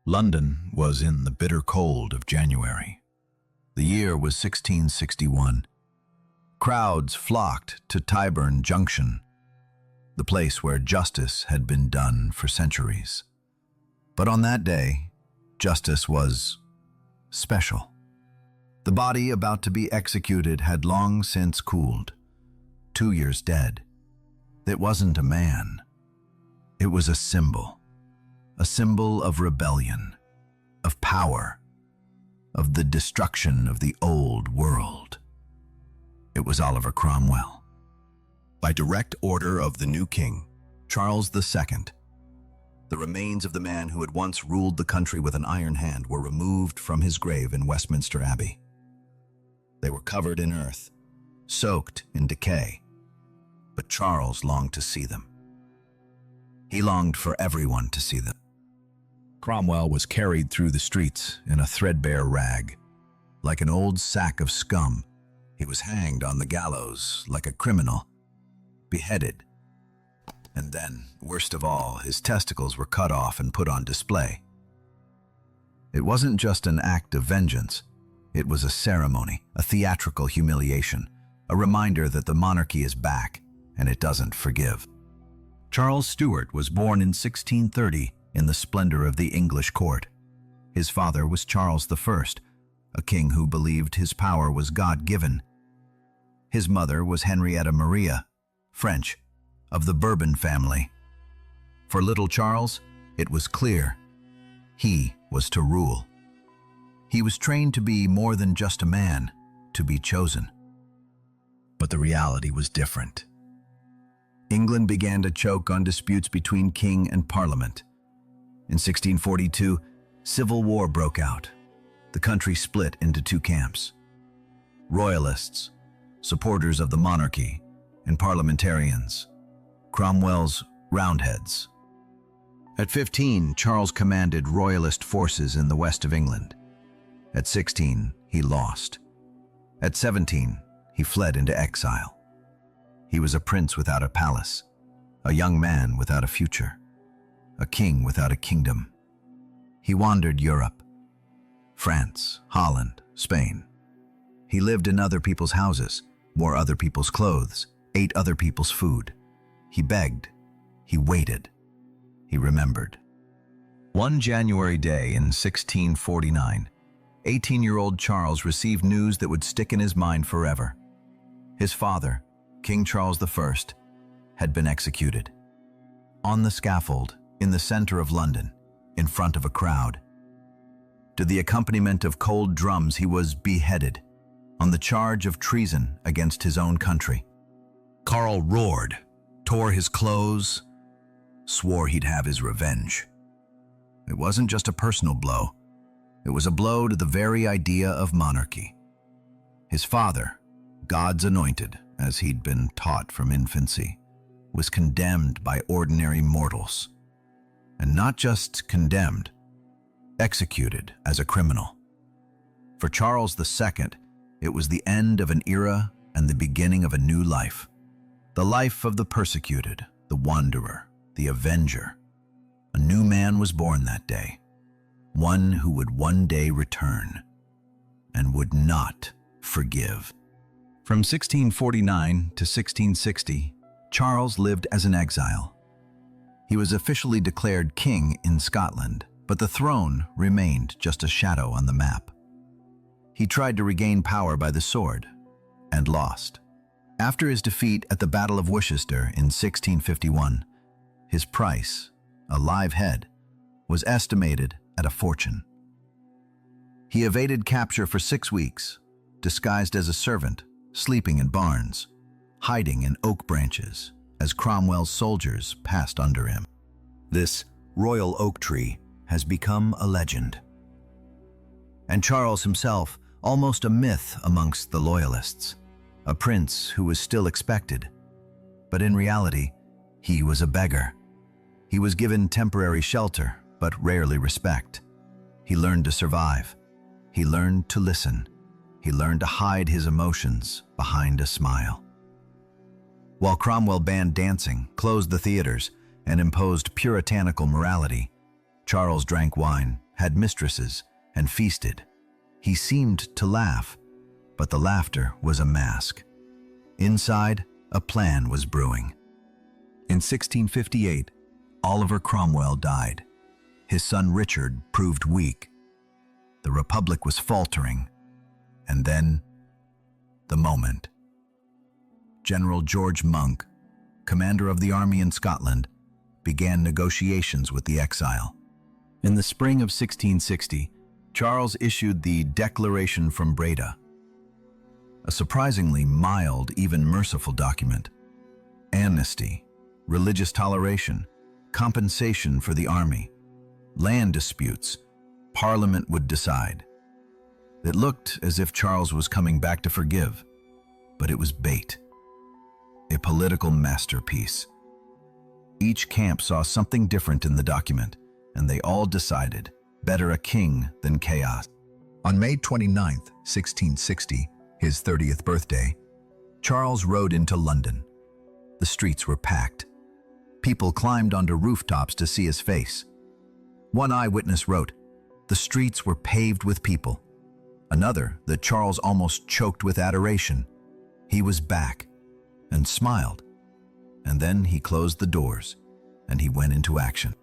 London was in the bitter cold of January. The year was 1661. Crowds flocked to Tyburn Junction, the place where justice had been done for centuries. But on that day, justice was special. The body about to be executed had long since cooled, 2 years dead. It wasn't a man. It was a symbol of rebellion, of power, of the destruction of the old world. It was Oliver Cromwell. By direct order of the new king, Charles II, the remains of the man who had once ruled the country with an iron hand were removed from his grave in Westminster Abbey. They were covered in earth, soaked in decay, but Charles longed to see them. He longed for everyone to see them. Cromwell was carried through the streets in a threadbare rag. Like an old sack of scum, he was hanged on the gallows like a criminal, beheaded. And then, worst of all, his testicles were cut off and put on display. It wasn't just an act of vengeance. It was a ceremony, a theatrical humiliation, a reminder that the monarchy is back and it doesn't forgive. Charles Stuart was born in 1630 in the splendor of the English court. His father was Charles I, a king who believed his power was God-given. His mother was Henrietta Maria, French, of the Bourbon family. For little Charles, it was clear. He was to rule. He was trained to be more than just a man, to be chosen. But the reality was different. England began to choke on disputes between king and parliament. In 1642, civil war broke out. The country split into two camps: royalists, supporters of the monarchy, and parliamentarians, Cromwell's Roundheads. At 15, Charles commanded royalist forces in the west of England. At 16, he lost. At 17, he fled into exile. He was a prince without a palace, a young man without a future, a king without a kingdom. He wandered Europe, France, Holland, Spain. He lived in other people's houses, wore other people's clothes, ate other people's food. He begged, he waited, he remembered. One January day in 1649, 18-year-old Charles received news that would stick in his mind forever. His father, King Charles I, had been executed. On the scaffold, in the center of London, in front of a crowd. To the accompaniment of cold drums, he was beheaded on the charge of treason against his own country. Karl roared, tore his clothes, swore he'd have his revenge. It wasn't just a personal blow. It was a blow to the very idea of monarchy. His father, God's anointed, as he'd been taught from infancy, was condemned by ordinary mortals. And not just condemned, executed as a criminal. For Charles II, it was the end of an era and the beginning of a new life. The life of the persecuted, the wanderer, the avenger. A new man was born that day, one who would one day return and would not forgive. From 1649 to 1660, Charles lived as an exile. He was officially declared king in Scotland, but the throne remained just a shadow on the map. He tried to regain power by the sword, and lost. After his defeat at the Battle of Worcester in 1651, his price, a live head, was estimated at a fortune. He evaded capture for 6 weeks, disguised as a servant, sleeping in barns, hiding in oak branches as Cromwell's soldiers passed under him. This royal oak tree has become a legend. And Charles himself, almost a myth amongst the loyalists, a prince who was still expected. But in reality, he was a beggar. He was given temporary shelter, but rarely respect. He learned to survive. He learned to listen. He learned to hide his emotions behind a smile. While Cromwell banned dancing, closed the theaters, and imposed puritanical morality, Charles drank wine, had mistresses, and feasted. He seemed to laugh, but the laughter was a mask. Inside, a plan was brewing. In 1658, Oliver Cromwell died. His son Richard proved weak. The Republic was faltering. And then, the moment. General George Monk, commander of the army in Scotland, began negotiations with the exile. In the spring of 1660, Charles issued the Declaration from Breda, a surprisingly mild, even merciful document. Amnesty, religious toleration, compensation for the army, land disputes, Parliament would decide. It looked as if Charles was coming back to forgive, but it was bait. A political masterpiece. Each camp saw something different in the document, and they all decided, better a king than chaos. On May 29, 1660, his 30th birthday, Charles rode into London. The streets were packed. People climbed onto rooftops to see his face. One eyewitness wrote, "The streets were paved with people." Another, that Charles almost choked with adoration. He was back, and smiled. And then he closed the doors, and he went into action.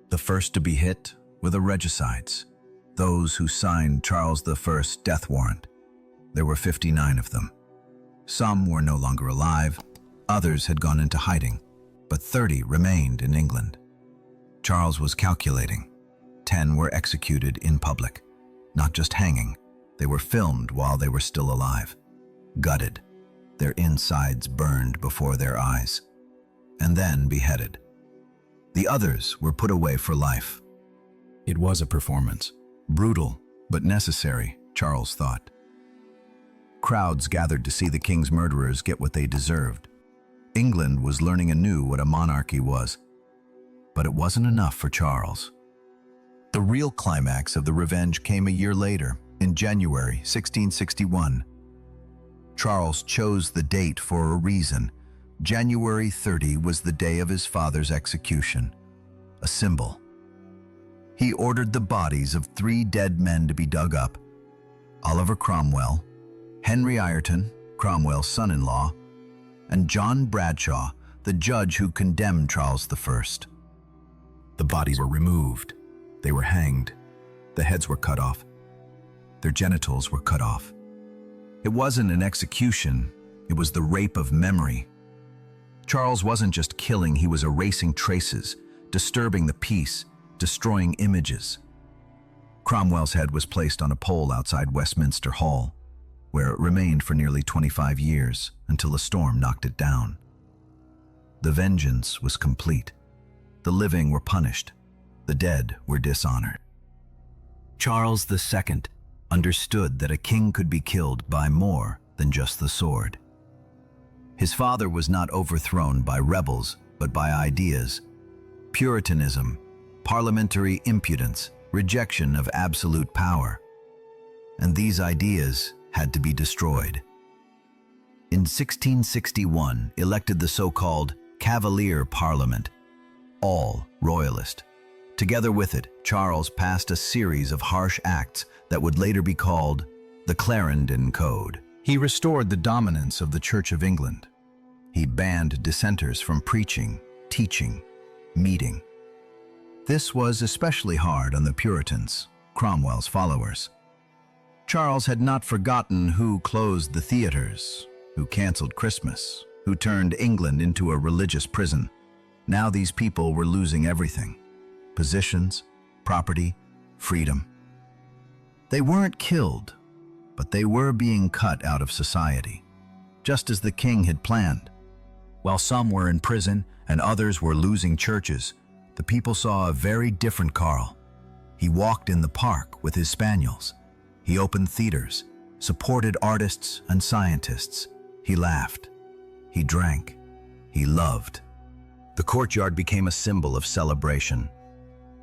The first to be hit were the regicides, those who signed Charles I's death warrant. There were 59 of them. Some were no longer alive, others had gone into hiding, but 30 remained in England. Charles was calculating. 10 were executed in public, not just hanging. They were filmed while they were still alive, gutted, their insides burned before their eyes, and then beheaded. The others were put away for life. It was a performance, brutal but necessary, Charles thought. Crowds gathered to see the king's murderers get what they deserved. England was learning anew what a monarchy was. But it wasn't enough for Charles. The real climax of the revenge came a year later, in January 1661. Charles chose the date for a reason. January 30 was the day of his father's execution, a symbol. He ordered the bodies of 3 dead men to be dug up: Oliver Cromwell, Henry Ireton, Cromwell's son-in-law, and John Bradshaw, the judge who condemned Charles I. The bodies were removed. They were hanged. The heads were cut off. Their genitals were cut off. It wasn't an execution, it was the rape of memory. Charles wasn't just killing, he was erasing traces, disturbing the peace, destroying images. Cromwell's head was placed on a pole outside Westminster Hall, where it remained for nearly 25 years until a storm knocked it down. The vengeance was complete. The living were punished. The dead were dishonored. Charles II understood that a king could be killed by more than just the sword. His father was not overthrown by rebels, but by ideas: Puritanism, parliamentary impudence, rejection of absolute power. And these ideas had to be destroyed. In 1661, elected the so-called Cavalier Parliament, all royalist. Together with it, Charles passed a series of harsh acts that would later be called the Clarendon Code. He restored the dominance of the Church of England. He banned dissenters from preaching, teaching, meeting. This was especially hard on the Puritans, Cromwell's followers. Charles had not forgotten who closed the theaters, who canceled Christmas, who turned England into a religious prison. Now these people were losing everything: positions, property, freedom. They weren't killed, but they were being cut out of society, just as the king had planned. While some were in prison and others were losing churches, the people saw a very different Karl. He walked in the park with his spaniels. He opened theaters, supported artists and scientists. He laughed. He drank. He loved. The courtyard became a symbol of celebration.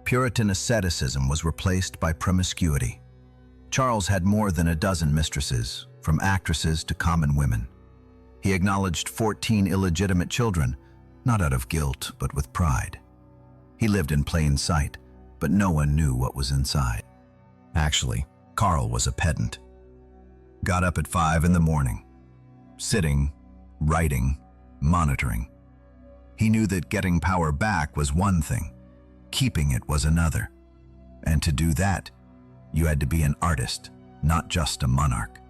Puritan asceticism was replaced by promiscuity. Charles had more than a dozen mistresses, from actresses to common women. He acknowledged 14 illegitimate children, not out of guilt, but with pride. He lived in plain sight, but no one knew what was inside. Actually, Karl was a pedant. Got up at 5 in the morning, sitting, writing, monitoring. He knew that getting power back was one thing, keeping it was another. And to do that, you had to be an artist, not just a monarch.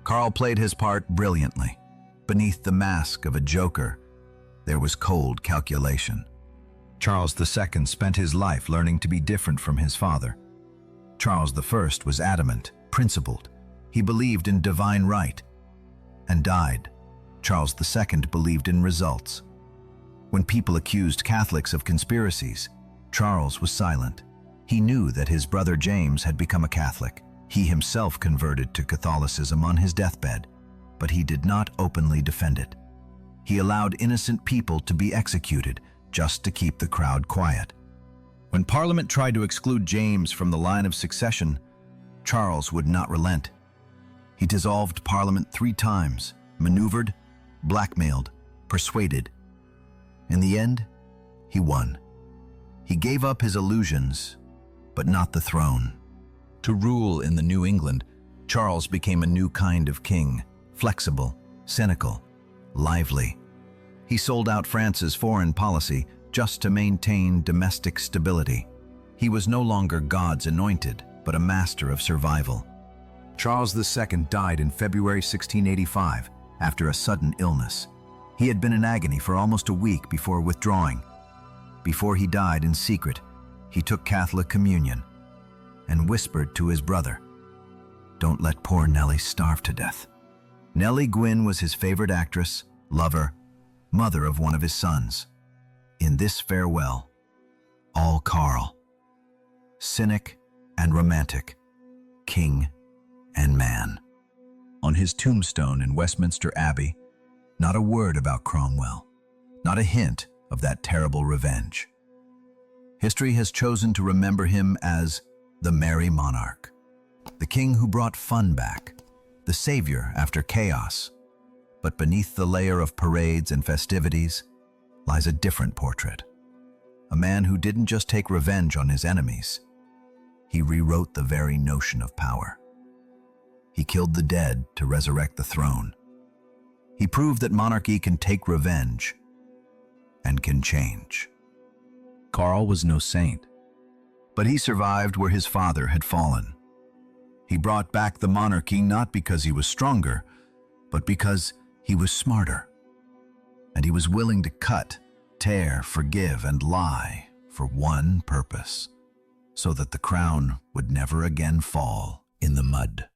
Karl played his part brilliantly. Beneath the mask of a joker, there was cold calculation. Charles II spent his life learning to be different from his father. Charles I was adamant, principled. He believed in divine right and died. Charles II believed in results. When people accused Catholics of conspiracies, Charles was silent. He knew that his brother James had become a Catholic. He himself converted to Catholicism on his deathbed, but he did not openly defend it. He allowed innocent people to be executed just to keep the crowd quiet. When Parliament tried to exclude James from the line of succession, Charles would not relent. He dissolved Parliament 3 times, maneuvered, blackmailed, persuaded. In the end, he won. He gave up his illusions, but not the throne. To rule in the New England, Charles became a new kind of king, flexible, cynical, lively. He sold out France's foreign policy just to maintain domestic stability. He was no longer God's anointed, but a master of survival. Charles II died in February 1685 after a sudden illness. He had been in agony for almost a week before withdrawing. Before he died in secret, he took Catholic communion and whispered to his brother, "Don't let poor Nellie starve to death." Nellie Gwynn was his favorite actress, lover, mother of one of his sons. In this farewell, all Karl, cynic and romantic, king and man. On his tombstone in Westminster Abbey, not a word about Cromwell, not a hint of that terrible revenge. History has chosen to remember him as the Merry Monarch, the king who brought fun back, the savior after chaos. But beneath the layer of parades and festivities lies a different portrait. A man who didn't just take revenge on his enemies, he rewrote the very notion of power. He killed the dead to resurrect the throne. He proved that monarchy can take revenge and can change. Karl was no saint, but he survived where his father had fallen. He brought back the monarchy not because he was stronger, but because he was smarter. And he was willing to cut, tear, forgive, and lie for one purpose, so that the crown would never again fall in the mud.